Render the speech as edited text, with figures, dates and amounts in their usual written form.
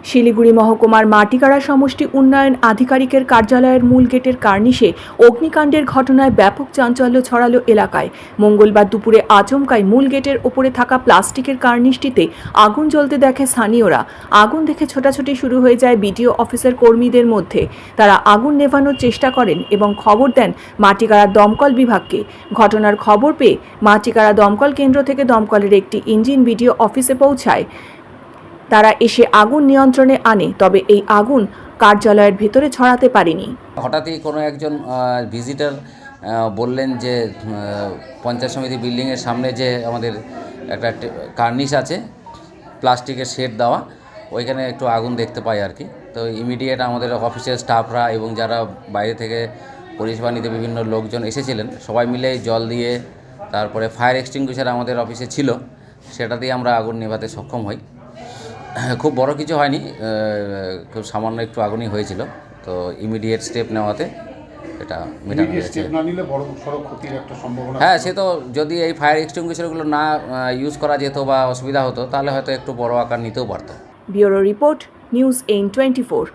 শিলিগুড়ি মহকুমার মাটিগাড়া সমষ্টি উন্নয়ন আধিকারিকের কার্যালয়ের মূল গেটের কার্নিশে অগ্নিকাণ্ডের ঘটনায় ব্যাপক চাঞ্চল্য ছড়ালো এলাকায়। মঙ্গলবার দুপুরে আচমকাই মূল গেটের ওপরে থাকা প্লাস্টিকের কার্নিশটিতে আগুন জ্বলতে দেখে স্থানীয়রা। আগুন দেখে ছোটাছুটি শুরু হয়ে যায় বিডিও অফিসের কর্মীদের মধ্যে। তারা আগুন নেভানোর চেষ্টা করেন এবং খবর দেন মাটিগাড়া দমকল বিভাগকে। ঘটনার খবর পেয়ে মাটিগাড়া দমকল কেন্দ্র থেকে দমকলের একটি ইঞ্জিন বিডিও অফিসে পৌঁছায়। তারা এসে আগুন নিয়ন্ত্রণে আনে, তবে এই আগুন কার্যালয়ের ভেতরে ছড়াতে পারেনি। হঠাৎই কোনো একজন ভিজিটার বললেন যে পঞ্চায়েত সমিতি বিল্ডিংয়ের সামনে যে আমাদের একটা কার্নিশ আছে প্লাস্টিকের শেড দেওয়া, ওইখানে একটু আগুন দেখতে পাই আর কি। তো ইমিডিয়েট আমাদের অফিসের স্টাফরা এবং যারা বাইরে থেকে পরিষেবা নিতে বিভিন্ন লোকজন এসেছিলেন, সবাই মিলে জল দিয়ে, তারপরে ফায়ার এক্সটিংগুইশার আমাদের অফিসে ছিল, সেটা দিয়ে আমরা আগুন নেভাতে সক্ষম হই। খুব বড় কিছু হয়নি, খুব সামান্য একটু আগুনই হয়েছিল। তো ইমিডিয়েট স্টেপ নেওয়াতে এটা মেটানো হয়েছে। হ্যাঁ, সে তো যদি এই ফায়ার এক্সটিংগুইশারগুলো না ইউজ করা যেত বা অসুবিধা হতো, তাহলে হয়তো একটু বড় আকার নিতেও পারতো। Bureau report, news 824।